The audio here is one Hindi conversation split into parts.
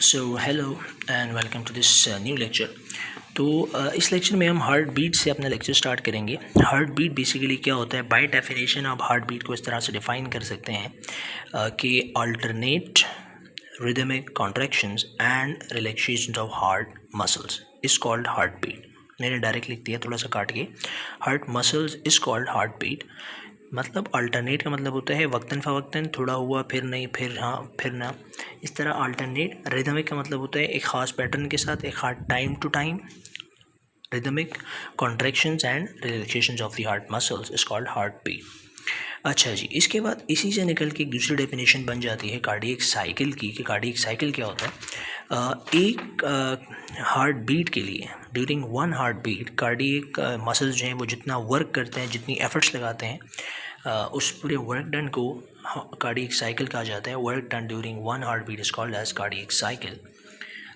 So hello and welcome to this new lecture. तो इस लेक्चर में हम हार्ट बीट से अपना लेक्चर स्टार्ट करेंगे। हार्ट बीट बेसिकली क्या होता है, बाय डेफिनेशन आप हार्ट बीट को इस तरह से डिफ़ाइन कर सकते हैं कि alternate rhythmic contractions and relaxation of heart muscles is called heartbeat. मैंने डायरेक्ट लिख दिया थोड़ा सा काट के, heart muscles is called heartbeat. मतलब अल्टरनेट का मतलब होता है वक्तन फ़वक्तन, थोड़ा हुआ फिर नहीं, फिर हाँ फिर ना, इस तरह अल्टरनेट। रिदमिक का मतलब होता है एक ख़ास पैटर्न के साथ, एक ख़ास time to time. Rhythmic contractions and relaxations of the heart muscles is called heartbeat. अच्छा जी, इसके बाद इसी से निकल के दूसरी डेफिनेशन बन जाती है कार्डियक साइकिल की, कि कार्डियक साइकिल क्या होता है। एक हार्ट बीट के लिए during one heartbeat cardiac muscles जो हैं वो जितना वर्क करते हैं, जितनी एफर्ट्स लगाते हैं, उस पूरे वर्क डन को कार्डियक साइकिल कहा जाता है। Work done during one heartbeat is called as cardiac cycle.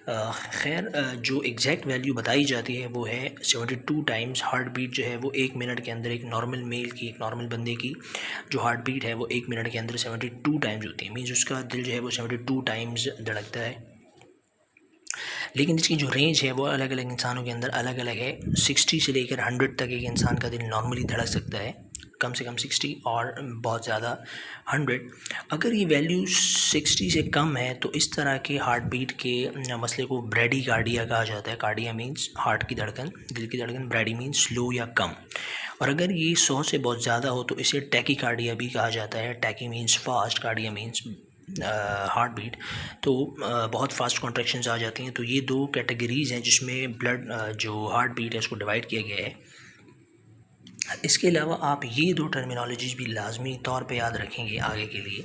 खैर जो एग्जैक्ट वैल्यू बताई जाती है वो है 72 टाइम्स। हार्ट बीट जो है वो एक मिनट के अंदर, एक नॉर्मल मेल की, एक नॉर्मल बंदे की जो हार्ट बीट है वो एक मिनट के अंदर 72 टाइम्स होती है। मीन्स उसका दिल जो है वो 72 टाइम्स धड़कता है। लेकिन इसकी जो रेंज है वो अलग अलग इंसानों के अंदर अलग अलग है। 60 से लेकर 100 तक एक इंसान का दिल नॉर्मली धड़क सकता है, कम से कम 60 और बहुत ज़्यादा 100। अगर ये वैल्यू 60 से कम है तो इस तरह के हार्ट बीट के मसले को ब्रैडीकार्डिया कहा जाता है। कार्डिया मीन्स हार्ट की धड़कन, दिल की धड़कन, ब्रैडी मीन्स स्लो या कम। और अगर ये 100 से बहुत ज़्यादा हो तो इसे टैकीकार्डिया भी कहा जाता है। Tachy means fast, cardia means heartbeat. तो बहुत फास्ट कॉन्ट्रैक्शंस आ जाती हैं। तो ये दो कैटेगरीज़ हैं जिसमें ब्लड जो हार्ट बीट है उसको डिवाइड किया गया है। इसके अलावा आप ये दो टर्मिनोलॉजीज भी लाजमी तौर पे याद रखेंगे आगे के लिए।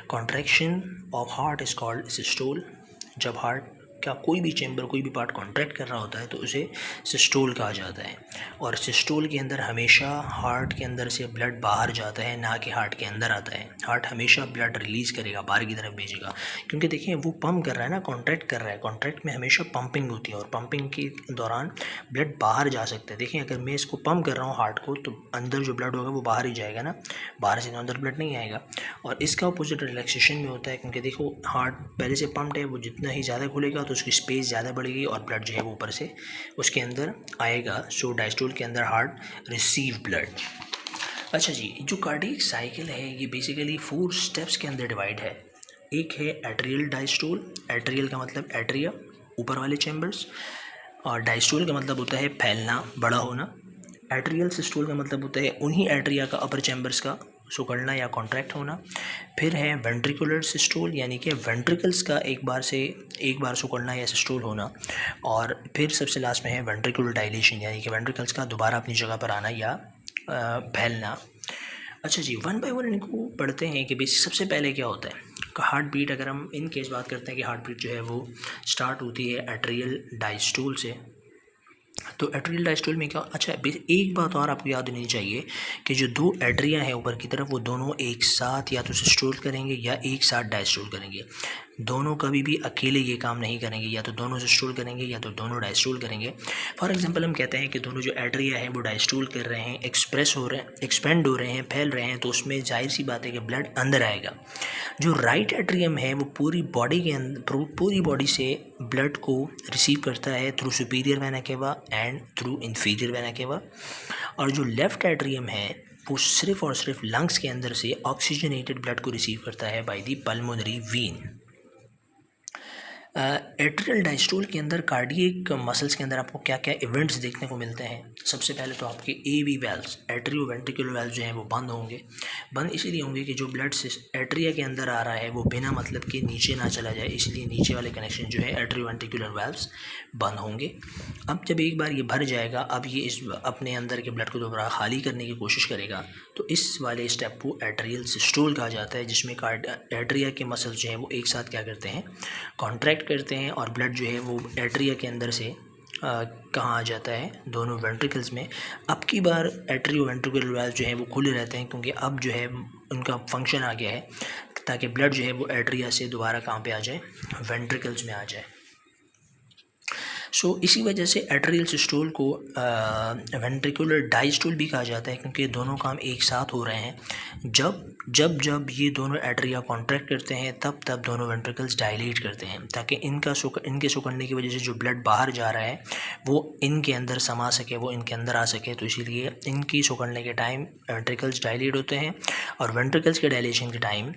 Contraction of heart is called systole. जब हार्ट का कोई भी चैम्बर, कोई भी पार्ट कॉन्ट्रैक्ट कर रहा होता है तो उसे सिस्टोल कहा जाता है। और सिस्टोल के अंदर हमेशा हार्ट के अंदर से ब्लड बाहर जाता है, ना कि हार्ट के अंदर आता है। हार्ट हमेशा ब्लड रिलीज़ करेगा, बाहर की तरफ भेजेगा, क्योंकि देखिए वो पंप कर रहा है ना, कॉन्ट्रैक्ट कर रहा है। कॉन्ट्रैक्ट में हमेशा पंपिंग होती है और पंपिंग के दौरान ब्लड बाहर जा सकता है। देखिए अगर मैं इसको पंप कर रहा हूँ हार्ट को, तो अंदर जो ब्लड होगा वो बाहर ही जाएगा ना, बाहर से तो अंदर ब्लड नहीं आएगा। और इसका अपोजिट रिलैक्सेशन में होता है, क्योंकि देखो हार्ट पहले से पम्प्ड है, वो जितना ही ज़्यादा खुलेगा तो उसकी स्पेस ज़्यादा बढ़ेगी और ब्लड जो है वो ऊपर से उसके अंदर आएगा। सो डायस्टोल के अंदर हार्ट रिसीव ब्लड। अच्छा जी, जो कार्डियक साइकिल है ये बेसिकली 4 स्टेप्स के अंदर डिवाइड है। एक है एट्रियल डायस्टोल। एट्रियल का मतलब एट्रिया, ऊपर वाले चैम्बर्स, और डायस्टोल का मतलब होता है फैलना, बड़ा होना। एट्रियल सिस्टोल का मतलब होता है उन्हीं एट्रिया का अपर चैम्बर्स का सिकुड़ना या कॉन्ट्रैक्ट होना। फिर है वेंट्रिकुलर सिस्टोल, यानी कि वेंट्रिकल्स का एक बार सिकुड़ना या सिस्टोल होना। और फिर सबसे लास्ट में है वेंट्रिकुलर डायलेशन, यानी कि वेंट्रिकल्स का दोबारा अपनी जगह पर आना या फैलना। अच्छा जी, वन बाय वन इनको पढ़ते हैं कि बेसिक सबसे पहले क्या होता है। हार्ट बीट, अगर हम इन केस बात करते हैं कि हार्ट बीट जो है वो स्टार्ट होती है एट्रियल डायस्टोल से। तो एट्रियल डायस्टोल में क्या, अच्छा एक बात और आपको याद होनी चाहिए कि जो दो एट्रिया हैं ऊपर की तरफ वो दोनों एक साथ या तो सिस्टोल करेंगे या एक साथ डायस्टोल करेंगे। दोनों कभी भी अकेले ये काम नहीं करेंगे, या तो दोनों सिस्टोल करेंगे या तो दोनों डायस्टोल करेंगे। फॉर एग्जांपल हम कहते हैं कि दोनों जो एट्रिया हैं वो डायस्टोल कर रहे हैं, एक्सप्रेस हो रहे हैं, एक्सपेंड हो रहे हैं, फैल रहे हैं, तो उसमें जाहिर सी बात है कि ब्लड अंदर आएगा। जो राइट एट्रियम है वो पूरी बॉडी के अंदर, पूरी बॉडी से ब्लड को रिसीव करता है through superior vena cava and through inferior vena cava. और जो लेफ़्ट एट्रियम है वो सिर्फ और सिर्फ लंग्स के अंदर से ऑक्सीजनेटेड ब्लड को रिसीव करता है by the pulmonary Wien. Atrial diastole के अंदर कार्डियक मसल्स के अंदर आपको क्या क्या इवेंट्स देखने को मिलते हैं। सबसे पहले तो आपके AV valves, atrio ventricular valve जो हैं वो बंद होंगे। बंद इसीलिए होंगे कि जो ब्लड से एट्रिया के अंदर आ रहा है वो बिना मतलब के नीचे ना चला जाए, इसलिए नीचे वाले कनेक्शन जो है एट्रियो वेंट्रिकुलर वेल्व्स बंद होंगे। अब जब एक बार ये भर जाएगा, अब ये इस अपने अंदर के ब्लड को दोबारा खाली करने की कोशिश करेगा, तो इस वाले स्टेप को एट्रियल सिस्टोल कहा जाता है, जिसमें एट्रिया के मसल्स जो हैं वो एक साथ क्या करते हैं, कॉन्ट्रैक्ट करते हैं और ब्लड जो है वो एट्रिया के अंदर से कहाँ आ जाता है, दोनों वेंट्रिकल्स में। अब की बार एट्रियो वेंट्रिकुलर वेल्व जो है वो खुले रहते हैं, क्योंकि अब जो है उनका फंक्शन आ गया है ताकि ब्लड जो है वो एट्रिया से दोबारा कहाँ पे आ जाए, वेंट्रिकल्स में आ जाए। सो इसी वजह से एट्रियल सिस्टोल को वेंट्रिकुलर डायस्टोल भी कहा जाता है, क्योंकि दोनों काम एक साथ हो रहे हैं। जब जब जब ये दोनों एट्रिया कॉन्ट्रैक्ट करते हैं तब तब दोनों वेंट्रिकल्स डायलेट करते हैं, ताकि इनके सिकुड़ने की वजह से जो ब्लड बाहर जा रहा है वो इनके अंदर समा सके, वो इनके अंदर आ सके। तो इसीलिए इनकी सिकुड़ने के टाइम वेंट्रिकल्स डायलेट होते हैं, और वेंट्रिकल्स के डायलेशन के टाइम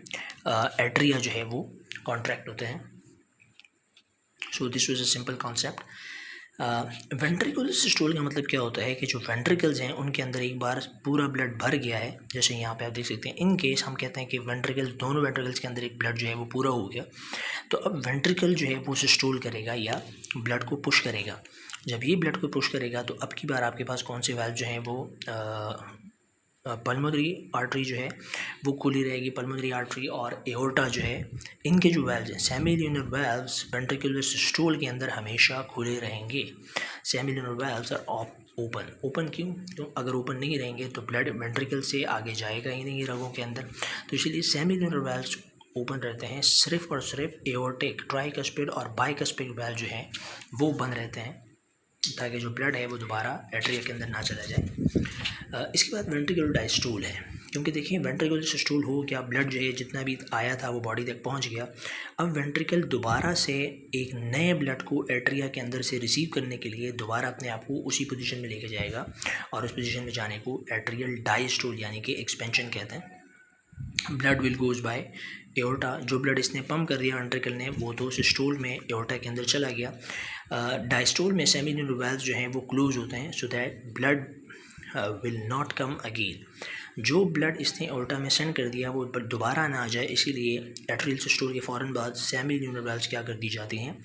एट्रिया जो है वो कॉन्ट्रैक्ट होते हैं। सो this was a simple concept. Ventricular systole का मतलब क्या होता है कि जो वेंट्रिकल्स हैं उनके अंदर एक बार पूरा ब्लड भर गया है, जैसे यहाँ पे आप देख सकते हैं। इन केस हम कहते हैं कि वेंट्रिकल्स, दोनों वेंट्रिकल्स के अंदर एक ब्लड जो है वो पूरा हो गया, तो अब वेंट्रिकल जो है वो सिस्टोल करेगा या ब्लड को पुश करेगा। जब ये ब्लड को पुश करेगा तो अब की बार आपके पास कौन से वाल्व जो हैं वो पल्मोनरी आर्टरी जो है वो खुली रहेगी। पल्मोनरी आर्टरी और एओर्टा जो है, इनके जो वाल्व्स हैं, सेमील्यूनर वाल्व्स वेंट्रिकुलर सिस्टोल के अंदर हमेशा खुले रहेंगे। Semilunar valves are open. Open क्यों? तो अगर ओपन नहीं रहेंगे तो ब्लड वेंट्रिकल से आगे जाएगा ही नहीं रगों के अंदर, तो इसीलिए सेमील्यूनर वाल्व्स ओपन रहते हैं। सिर्फ और सिर्फ एओर्टिक, ट्राइकस्पिड और बाइकस्पिड वाल्व जो हैं वो बंद रहते हैं, ताकि जो ब्लड है वो दोबारा एट्रिया के अंदर ना चला जाए। इसके बाद वेंट्रिकुलर डायस्टोल है, क्योंकि देखिए वेंट्रिकुलर सिस्टोल हो क्या, ब्लड जो है जितना भी आया था वो बॉडी तक पहुंच गया। अब वेंट्रिकल दोबारा से एक नए ब्लड को एट्रिया के अंदर से रिसीव करने के लिए दोबारा अपने आप को उसी पोजीशन में लेके जाएगा, और उस पोजीशन में जाने को एट्रियल डायस्टोल यानी कि एक्सपेंशन कहते हैं। Blood will goes by aorta. जो ब्लड इसने पंप कर दिया वेंट्रिकल ने, वो तो सिस्टोल में एओर्टा के अंदर चला गया। डायस्टोल में सेमील्यूनर वाल्व्स जो हैं वो क्लोज होते हैं, so that blood will not come again. जो ब्लड इसने एओर्टा में सेंड कर दिया वो दोबारा ना आ जाए, इसीलिए एट्रियल सिस्टोल के फ़ौरन बाद सेमील्यूनर वाल्व्स क्या कर दी जाती हैं,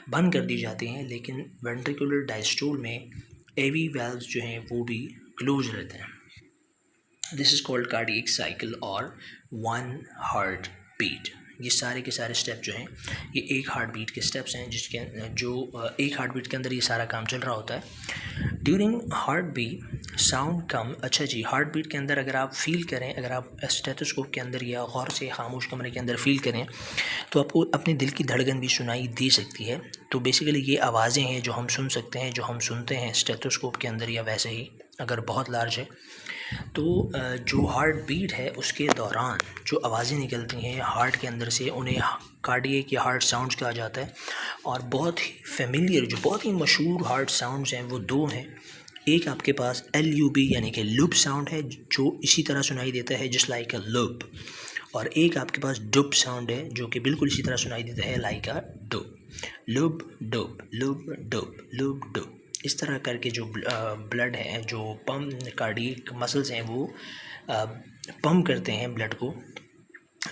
बंद कर दी जाती हैं। लेकिन वेंट्रिकुलर डायस्टोल में एवी वाल्व्स जो हैं वो भी क्लोज रहते हैं। This is called cardiac cycle और वन हार्ट बीट। ये सारे के सारे स्टेप जो हैं ये एक हार्ट बीट के स्टेप्स हैं, जिसके एक हार्ट बीट के अंदर ये सारा काम चल रहा होता है। ड्यूरिंग हार्ट बीट साउंड कम। अच्छा जी, हार्ट बीट के अंदर अगर आप फील करें, अगर आप स्टेथोस्कोप के अंदर या गौर से खामोश कमरे के अंदर फील करें तो आपको अपने दिल की धड़कन भी सुनाई दे सकती है। तो बेसिकली ये आवाज़ें हैं जो हम सुन सकते हैं, जो हम सुनते हैं स्टेथोस्कोप के अंदर, या वैसे ही अगर बहुत लार्ज है तो जो हार्ट बीट है उसके दौरान जो आवाज़ें निकलती हैं हार्ट के अंदर से, उन्हें कार्डियक या हार्ट साउंड्स कहा जाता है। और बहुत ही फेमिलियर, जो बहुत ही मशहूर हार्ट साउंड्स हैं वो दो हैं। एक आपके पास LUB यानी कि लूप साउंड है, जो इसी तरह सुनाई देता है जस्ट लाइक अ लूप, और एक आपके पास डुप साउंड है जो कि बिल्कुल इसी तरह सुनाई देता है like a dub. Lub dub, lub dub, lub dub. इस तरह करके जो ब्लड है, जो पम्प कार्डियक मसल्स हैं वो पम्प करते हैं ब्लड को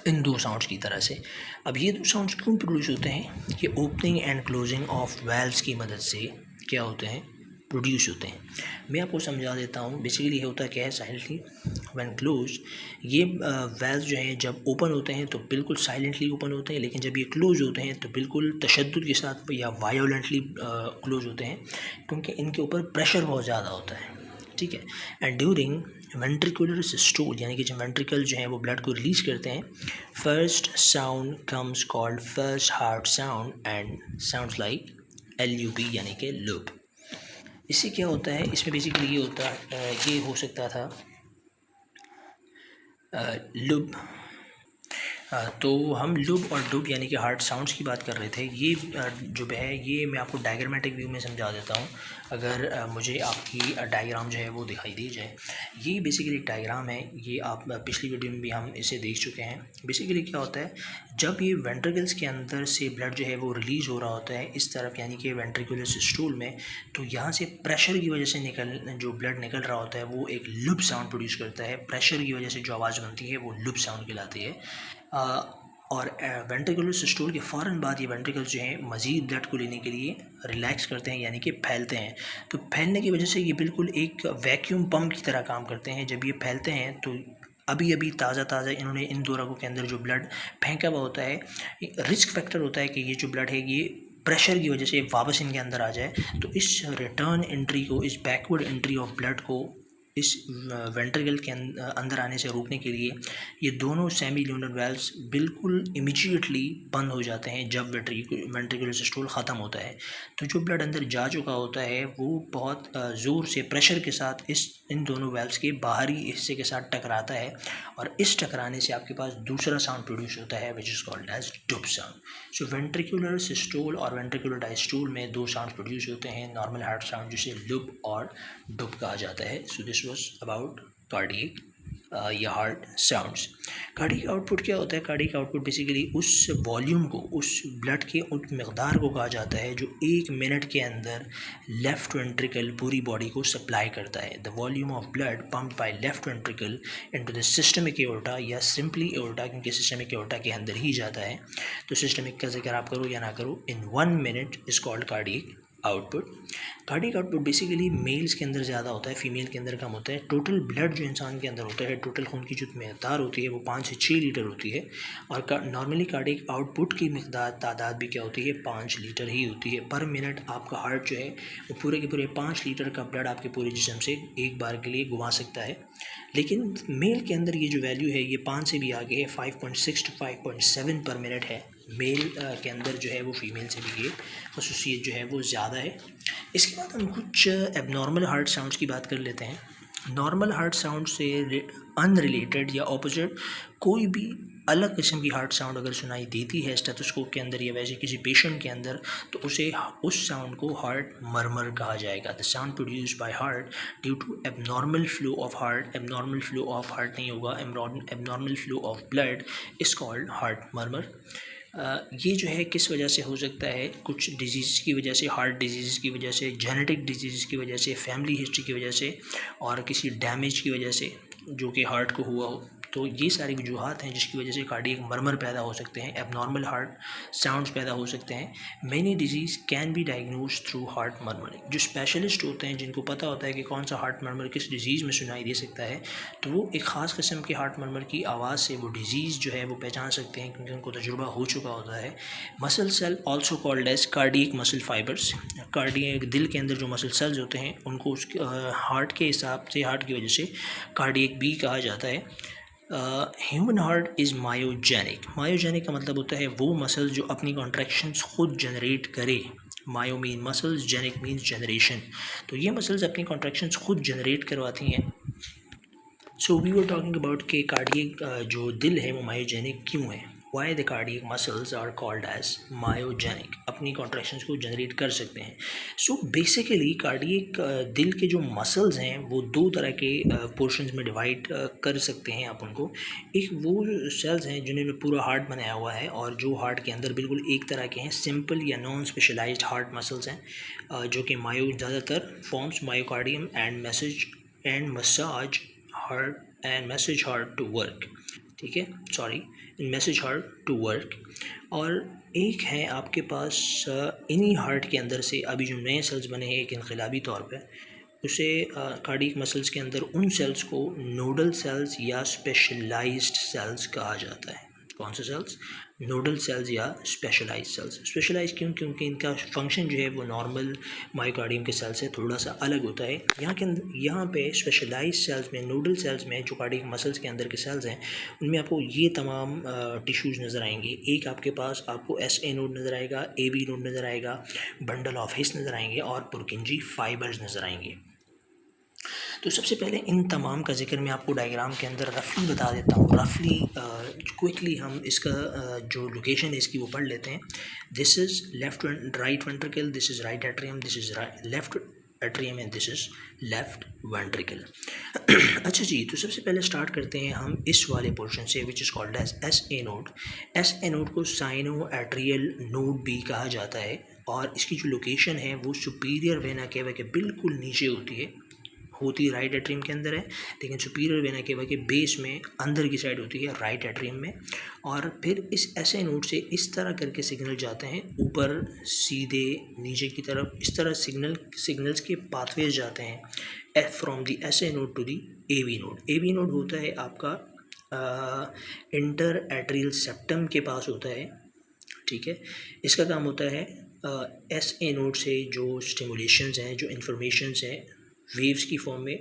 इन दो साउंड्स की तरह से। अब ये दो साउंड्स क्यों प्रोड्यूस होते हैं? ये opening and closing of valves की मदद से क्या होते हैं, प्रोड्यूस होते हैं। मैं आपको समझा देता हूँ। बेसिकली ये होता क्या है, साइलेंटली व्हेन क्लोज, ये वाल्व्स जो हैं जब ओपन होते हैं तो बिल्कुल साइलेंटली ओपन होते हैं, लेकिन जब ये क्लोज होते हैं तो बिल्कुल तशद्दुद के साथ या वायोलेंटली क्लोज होते हैं, क्योंकि इनके ऊपर प्रेशर बहुत ज़्यादा होता है, ठीक है। एंड ड्यूरिंग वेंट्रिकुलर सिस्टोल, यानी कि जब वेंट्रिकल जो हैं वो ब्लड को रिलीज करते हैं, first sound comes called first heart sound and sounds like LUB यानी कि लूप। इससे क्या होता है, इसमें बेसिकली ये हो सकता था लूप। तो हम लूप और डुप यानी कि हार्ट साउंड्स की बात कर रहे थे। ये जो है ये मैं आपको डायग्रामेटिक व्यू में समझा देता हूँ, अगर मुझे आपकी डायग्राम जो है वो दिखाई दी जाए। ये बेसिकली एक डायग्राम है, ये आप पिछली वीडियो में भी हम इसे देख चुके हैं। बेसिकली क्या होता है, जब ये वेंट्रिकल्स के अंदर से ब्लड जो है वो रिलीज़ हो रहा होता है इस तरफ यानी कि वेंट्रिकुलर सिस्टोल में, तो यहाँ से प्रेशर की वजह से जो ब्लड निकल रहा होता है वो एक लूप साउंड प्रोड्यूस करता है। प्रेशर की वजह से जो आवाज़ बनती है वो लूप साउंड कहलाती है। और वेंट्रिकुलर सिस्टोल के फ़ौरन बाद ये वेंट्रिकल्स जो हैं मज़ीद ब्लड को लेने के लिए रिलैक्स करते हैं, यानी कि फैलते हैं। तो फैलने की वजह से ये बिल्कुल एक वैक्यूम पंप की तरह काम करते हैं। जब ये फैलते हैं तो अभी अभी ताज़ा इन्होंने इन दो रगों के अंदर जो ब्लड फेंका हुआ होता है, रिस्क फैक्टर होता है कि ये जो ब्लड है ये प्रेशर की वजह से वापस इनके अंदर आ जाए। तो इस रिटर्न एंट्री को, इस बैकवर्ड एंट्री ऑफ ब्लड को इस वेंट्रिकल के अंदर आने से रोकने के लिए ये दोनों सेमी ल्यूनर वेल्व्स बिल्कुल इमीडिएटली बंद हो जाते हैं जब वेंट्रिकुलर सिस्टोल ख़त्म होता है। तो जो ब्लड अंदर जा चुका होता है वो बहुत ज़ोर से प्रेशर के साथ इन दोनों वेल्व्स के बाहरी हिस्से के साथ टकराता है और इस टकराने से आपके पास दूसरा साउंड प्रोड्यूस होता है which is called as dup sound. So ventricular systole और वेंट्रिकुलर डायस्टोल में दो साउंड प्रोड्यूस होते हैं, नॉर्मल हार्ट साउंड जिसे लुप और डुप कहा जाता है। So this was about cardiac या हार्ट साउंड्स। कार्डियक आउटपुट क्या होता है? कार्डियक आउटपुट बेसिकली उस वॉल्यूम को, उस ब्लड के उस मकदार को कहा जाता है जो 1 मिनट के अंदर लेफ्ट वेंट्रिकल पूरी बॉडी को सप्लाई करता है। The volume of blood pumped by left ventricle into the systemic aorta या सिंपली एओर्टा, क्योंकि सिस्टमिक एओर्टा के अंदर ही जाता है। तो सिस्टमिक का जिक्र आप करो या ना करो, in 1 minute is called cardiac output. Cardiac output basically males के अंदर ज़्यादा होता है, फीमेल के अंदर कम होता है। टोटल ब्लड जो इंसान के अंदर होता है, टोटल खून की जो मकदार होती है वो 5 से 6 लीटर होती है और नॉर्मली कार्डियक आउटपुट की मकदार तादाद भी क्या होती है? 5 लीटर ही होती है। पर मिनट आपका हार्ट जो है वो पूरे के पूरे 5 लीटर का ब्लड आपके पूरे जिस्म से एक बार के लिए घुमा सकता है। लेकिन मेल के अंदर ये जो वैल्यू है ये 5 से भी आगे है, 5.6 to 5.7 पर मिनट है। मेल के अंदर जो है वो फीमेल से भी ये खसूसियत जो है वो ज़्यादा है। इसके बाद हम कुछ एबनॉर्मल हार्ट साउंड्स की बात कर लेते हैं। नॉर्मल हार्ट साउंड से अनरिलेटेड या ऑपोजिट कोई भी अलग किस्म की हार्ट साउंड अगर सुनाई देती है स्टेथोस्कोप के अंदर या वैसे किसी पेशेंट के अंदर, तो उस साउंड को हार्ट मरमर कहा जाएगा। The sound produced by heart due to abnormal flow of heart, abnormal flow of heart नहीं होगा, abnormal flow of blood is called heart murmur. ये जो है किस वजह से हो सकता है? कुछ डिजीज़ की वजह से, हार्ट डिजीज़ की वजह से, जेनेटिक डिजीज़ की वजह से, फैमिली हिस्ट्री की वजह से और किसी डैमेज की वजह से जो कि हार्ट को हुआ हो। तो ये सारी वजूहात हैं जिसकी वजह से कार्डियक मरमर पैदा हो सकते हैं, एबनॉर्मल हार्ट साउंड्स पैदा हो सकते हैं। Many disease can be diagnose through heart murmuring. जो स्पेशलिस्ट होते हैं जिनको पता होता है कि कौन सा हार्ट मरमर किस डिजीज़ में सुनाई दे सकता है, तो वो एक ख़ास किस्म के हार्ट मरमर की आवाज़ से वो डिजीज़ जो है वो पहचान सकते हैं क्योंकि उनको तजुर्बा हो चुका होता है। Muscle cell also called as cardiac muscle fibres. Cardiac दिल के अंदर जो मसल सेल्स होते हैं उनको उसके हार्ट के हिसाब से, हार्ट की वजह से कार्डियक भी कहा जाता है। Human heart is myogenic. Myogenic का मतलब होता है वो मसल जो अपनी कॉन्ट्रैक्शंस खुद जनरेट करे। Myo mean muscles, genic means generation. तो ये मसल्स अपनी कॉन्ट्रैक्शंस खुद जनरेट करवाती हैं। So we were talking about कि कार्डियक जो दिल है वो मायोजेनिक क्यों है। Why the cardiac muscles are called as myogenic, अपनी कॉन्ट्रैक्शंस को जनरेट कर सकते हैं। सो बेसिकली कार्डियक दिल के जो मसल्स हैं वो दो तरह के पोर्शंस में डिवाइड कर सकते हैं आप उनको। एक वो सेल्स हैं जिन्होंने पूरा हार्ट बनाया हुआ है और जो हार्ट के अंदर बिल्कुल एक तरह के हैं, सिंपल या नॉन स्पेशलाइज्ड हार्ट मसल्स हैं जो कि ज़्यादातर forms myocardium and massage heart and message heart to work, ठीक है, sorry, in message heart to work. और एक है आपके पास इन्हीं हार्ट के अंदर से अभी जो नए सेल्स बने हैं एक इनकलाबी तौर पे, उसे कार्डियक मसल्स के अंदर उन सेल्स को नोडल सेल्स या स्पेशलाइज्ड सेल्स कहा जाता है। कौन से सेल्स? नोडल सेल्स या स्पेशलाइज्ड सेल्स। स्पेशलाइज क्यों? क्योंकि इनका फंक्शन जो है वो नॉर्मल मायोकार्डियम के सेल से थोड़ा सा अलग होता है। यहाँ पे स्पेशलाइज्ड सेल्स में, नोडल सेल्स में जो कार्डियक मसल्स के अंदर के सेल्स हैं उनमें आपको ये तमाम टिश्यूज़ नज़र आएंगे। एक आपके पास आपको SA नोड नज़र आएगा, AB नोड नज़र आएगा, बंडल ऑफ हिस नज़र आएंगे और पुरकिंजी फाइबर्स नज़र आएंगे। तो सबसे पहले इन तमाम का जिक्र मैं आपको डायग्राम के अंदर रफली बता देता हूँ। रफली क्विकली हम इसका जो लोकेशन है इसकी वो पढ़ लेते हैं। This is right ventricle, this is right atrium, this is left atrium and this is left ventricle. अच्छा जी, तो सबसे पहले स्टार्ट करते हैं हम इस वाले पोर्शन से which is called as SA node. SA node को साइनो एट्रियल नोड भी कहा जाता है और इसकी जो लोकेशन है वो सुपीरियर वेना केवा के बिल्कुल नीचे होती राइट एट्रियम के अंदर है, लेकिन सुपीरियर वेना केवा के बेस में अंदर की साइड होती है राइट एट्रियम में। और फिर इस SA नोड से इस तरह करके सिग्नल जाते हैं ऊपर सीधे नीचे की तरफ। इस तरह सिग्नल्स के पाथवेज जाते हैं from the SA node to the AV node. AV node होता है आपका इंटर एट्रियल सेप्टम के पास होता है, ठीक है। इसका काम होता है SA नोड से जो स्टिमुलेशंस हैं, जो इन्फॉर्मेशंस हैं वेव्स की फॉर्म में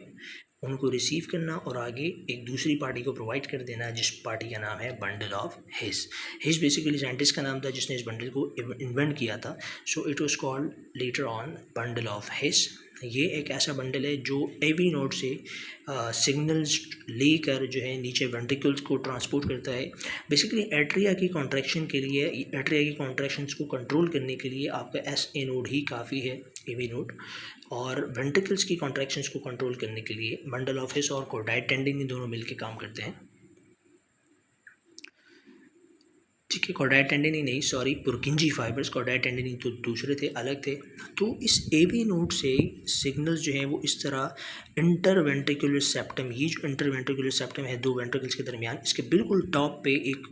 उनको रिसीव करना और आगे एक दूसरी पार्टी को प्रोवाइड कर देना, जिस पार्टी का नाम है bundle of his. His basically scientist का नाम था जिसने इस बंडल को इन्वेंट किया था। So it was called later on bundle of his. ये एक ऐसा बंडल है जो एवी नोड से सिग्नल्स लेकर जो है नीचे वेंट्रिकल्स को ट्रांसपोर्ट करता है। बेसिकली एट्रिया की कॉन्ट्रैक्शन के लिए, एट्रिया की कॉन्ट्रैक्शंस को कंट्रोल करने के लिए आपका एस ए नोड ही काफ़ी है, एवी नोड। और वेंट्रिकल्स की कॉन्ट्रैक्शंस को कंट्रोल करने के लिए बंडल ऑफ हिज और कॉर्डाइट टेंडिन दोनों मिलकर काम करते हैं। ठीक है, कॉर्डाइट टेंडिनी नहीं, सॉरी, पुरकिंजी फाइबर्स, कॉर्डाइट टेंडिनी तो दूसरे थे, अलग थे। तो इस एवी नोड से सिग्नल्स जो हैं वो इस तरह इंटरवेंट्रिकुलर सेप्टम, ये जो इंटरवेंट्रिकुलर सेप्टम है दो वेंट्रिकल्स के दरमियान, इसके बिल्कुल टॉप पे एक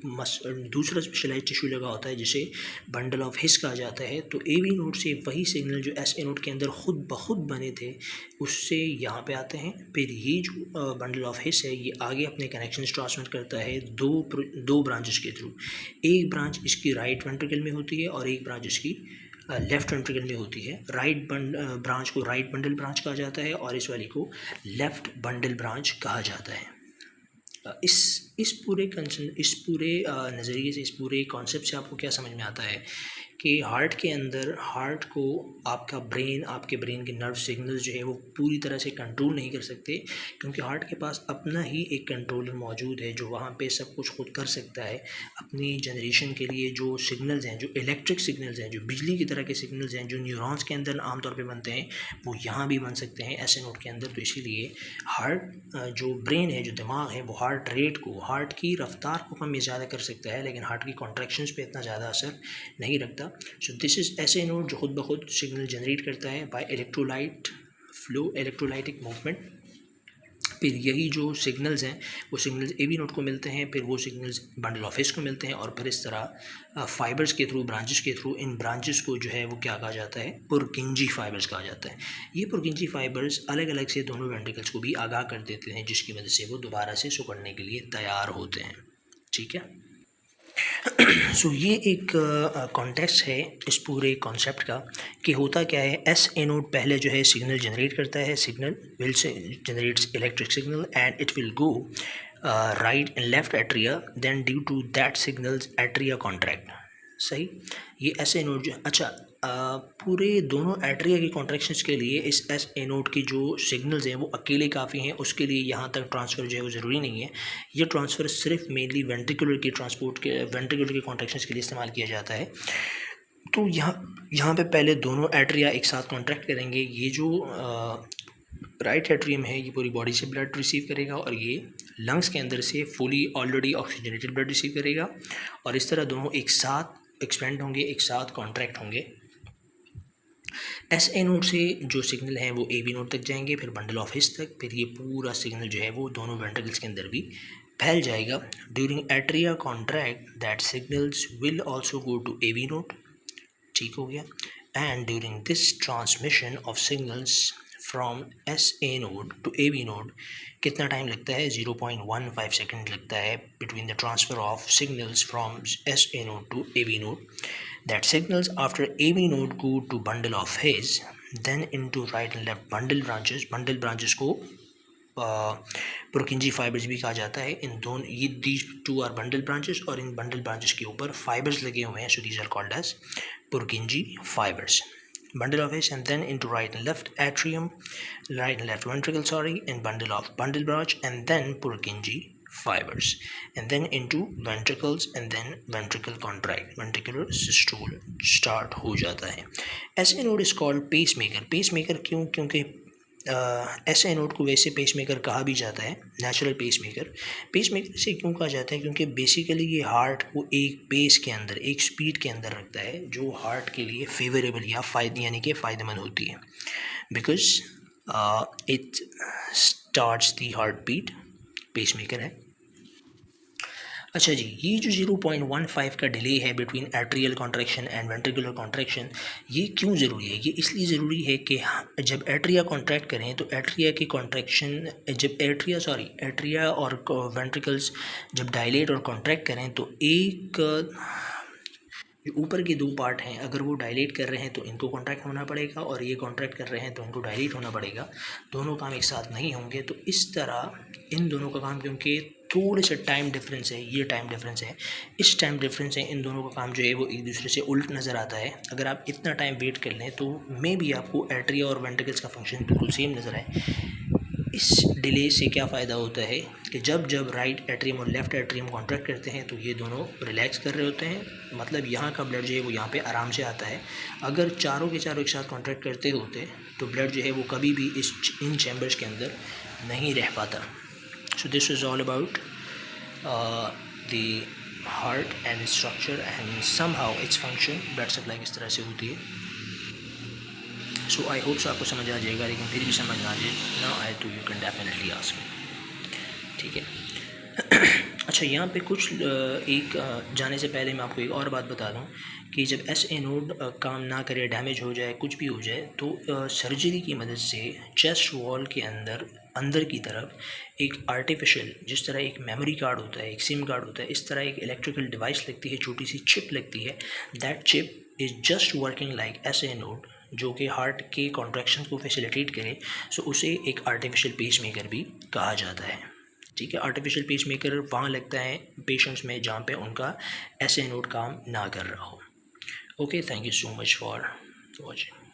दूसरा स्पेशलाइज टिश्यू लगा होता है जिसे बंडल ऑफ हिज कहा जाता है। तो एवी नोड से वही सिग्नल जो एस ए नोड के अंदर खुद ब खुद बने थे उससे यहाँ पे आते हैं। फिर ये जो बंडल ऑफ हिज है ये आगे अपने कनेक्शंस ट्रांसमिट करता है दो ब्रांचेस के थ्रू। एक ब्रांच इसकी राइट वेंट्रिकल में होती है और एक ब्रांच इसकी लेफ्ट वेंट्रिकल में होती है। ब्रांच को राइट बंडल ब्रांच कहा जाता है और इस वाली को लेफ्ट बंडल ब्रांच कहा जाता है। इस पूरे नज़रिए से, इस पूरे कॉन्सेप्ट से आपको क्या समझ में आता है कि हार्ट के अंदर, हार्ट को आपका ब्रेन, आपके ब्रेन के नर्व सिग्नल्स जो है वो पूरी तरह से कंट्रोल नहीं कर सकते, क्योंकि हार्ट के पास अपना ही एक कंट्रोलर मौजूद है जो वहाँ पे सब कुछ खुद कर सकता है। अपनी जनरेशन के लिए जो सिग्नल्स हैं, जो इलेक्ट्रिक सिग्नल्स हैं, जो बिजली की तरह के सिग्नल्स हैं, जो न्यूरॉन्स के अंदर आमतौर पर बनते हैं, वो यहाँ भी बन सकते हैं ऐसे नोड के अंदर। तो इसीलिए हार्ट जो ब्रेन है, जो दिमाग है, वो हार्ट रेट को, हार्ट की रफ्तार को कम या ज़्यादा कर सकता है, लेकिन हार्ट की कॉन्ट्रैक्शंस पे इतना ज़्यादा असर नहीं रखता। So this is SA node जो खुद ब खुद सिग्नल जनरेट करता है by electrolyte flow, electrolytic movement. फिर यही जो सिग्नल्स हैं वो सिग्नल्स एवी नोड को मिलते हैं, फिर वो सिग्नल्स बंडल ऑफ हिज को मिलते हैं, और फिर इस तरह फाइबर्स के थ्रू, ब्रांचेस के थ्रू, इन ब्रांचेस को जो है वो क्या कहा जाता है, पुरकिंजी फाइबर्स कहा जाता है। ये पुरकिंजी फाइबर्स अलग अलग से दोनों वेंट्रिकल्स को भी आगाह कर देते हैं, जिसकी वजह से वो दोबारा से सिकुड़ने के लिए तैयार होते हैं। ठीक है। सो ये एक कॉन्टेक्स्ट है इस पूरे कॉन्सेप्ट का कि होता क्या है। एस ए नोड पहले जो है सिग्नल जनरेट करता है, signal will generates electric signal and it will go right and left atria, then due to that signals atria contract. सही, ये एस ए नोड जो, अच्छा, पूरे दोनों एट्रिया की कॉन्ट्रैक्शंस के लिए इस एस ए नोड की जो सिग्नल्स हैं वो अकेले काफ़ी हैं, उसके लिए यहाँ तक ट्रांसफ़र जो है वो ज़रूरी नहीं है। ये ट्रांसफ़र सिर्फ मेनली वेंट्रिकुलर की वेंट्रिकुलर की कॉन्ट्रैक्शंस के लिए इस्तेमाल किया जाता है। तो यहाँ पे पहले दोनों एट्रिया एक साथ कॉन्ट्रैक्ट करेंगे। ये जो राइट एट्रियम है ये पूरी बॉडी से ब्लड रिसीव करेगा और ये लंग्स के अंदर से fully already oxygenated blood receive करेगा, और इस तरह दोनों एक साथ एक्सपेंड होंगे, एक साथ कॉन्ट्रैक्ट होंगे। एस ए नोड से जो सिग्नल हैं वो ए बी नोड तक जाएंगे, फिर बंडल ऑफ हिज तक, फिर ये पूरा सिग्नल जो है वो दोनों वेंट्रिकल्स के अंदर भी फैल जाएगा। During atria contract that signals will also go to A B node. ठीक हो गया। And during this transmission of signals from S A node to A B node कितना टाइम लगता है, 0.15 सेकेंड लगता है between the transfer of signals from S A node to A B node. That signals after AV node go to bundle of His, then into right and left bundle branches. Bundle branches को पुरकिंजी फाइबर्स भी कहा जाता है। इन दोनों, ये these two are bundle branches, और इन bundle branches के ऊपर फाइबर्स लगे हुए हैं, so these are called as पुरकिंजी fibers. Bundle of His, and then into right and left atrium, right and left ventricle, sorry, and bundle of bundle branch, and then Purkinje fibers, and then into ventricles, and then ventricle contract, ventricular systole start हो जाता है। SA node is called pacemaker. Pacemaker क्यों? क्योंकि ऐसे नोड को वैसे पेस मेकर कहा भी जाता है, natural pacemaker. Pacemaker से क्यों कहा जाता है? क्योंकि बेसिकली ये हार्ट को एक पेस के अंदर, एक स्पीड के अंदर रखता है जो हार्ट के लिए फेवरेबल या यानी कि फ़ायदेमंद होती है, because it starts the heartbeat. Pacemaker है। अच्छा जी, ये जो 0.15 का डिले है between atrial contraction and ventricular contraction, ये क्यों ज़रूरी है? ये इसलिए ज़रूरी है कि जब एट्रिया कॉन्ट्रैक्ट करें तो एट्रिया की कॉन्ट्रैक्शन, जब एट्रिया और वेंट्रिकल्स जब डायलेट और कॉन्ट्रैक्ट करें तो एक जो ऊपर के 2 पार्ट हैं अगर वो डायलेट कर रहे हैं तो इनको कॉन्ट्रैक्ट होना पड़ेगा, और ये कॉन्ट्रैक्ट कर रहे हैं तो इनको डायलेट होना पड़ेगा। दोनों काम एक साथ नहीं होंगे। तो इस तरह इन दोनों का काम, क्योंकि थोड़े से टाइम डिफरेंस है, ये टाइम डिफरेंस है, इस टाइम डिफरेंस है, इन दोनों का काम जो है वो एक दूसरे से उल्ट नज़र आता है। अगर आप इतना टाइम वेट कर लें तो मे बी आपको एट्रिया और वेंट्रिकल्स का फंक्शन बिल्कुल सेम नज़र आए। इस डिले से क्या फ़ायदा होता है कि जब जब राइट एट्रियम और लेफ़्ट एट्रियम कॉन्ट्रैक्ट करते हैं तो ये दोनों रिलैक्स कर रहे होते हैं, मतलब यहाँ का ब्लड जो है वो यहाँ पे आराम से आता है। अगर चारों के चारों एक साथ कॉन्ट्रैक्ट करते होते तो ब्लड जो है वो कभी भी इन चैम्बर्स के अंदर नहीं रह पाता। सो this is all about the heart and structure and somehow its function. Blood supply किस तरह से होती है। सो आई होप आपको समझ आ जाएगा, लेकिन फिर भी समझ ना आए तो you can definitely ask me, ठीक है। अच्छा, यहाँ पे कुछ जाने से पहले मैं आपको एक और बात बता दूँ कि जब SA नोड काम ना करे, डैमेज हो जाए, कुछ भी हो जाए, तो सर्जरी की मदद से चेस्ट वॉल के अंदर की तरफ एक आर्टिफिशियल, जिस तरह एक मेमोरी कार्ड होता है, एक सिम कार्ड होता है, इस तरह एक इलेक्ट्रिकल डिवाइस लगती है, छोटी सी चिप लगती है। That chip is just working like SA node, जो कि हार्ट के कॉन्ट्रैक्शन को फैसिलिटेट करे। सो उसे एक आर्टिफिशियल पेसमेकर भी कहा जाता है, ठीक है। आर्टिफिशियल पेसमेकर वहाँ लगता है पेशेंट्स में जहाँ पे उनका SA नोड काम ना कर रहा हो। Okay, thank you so much for watching.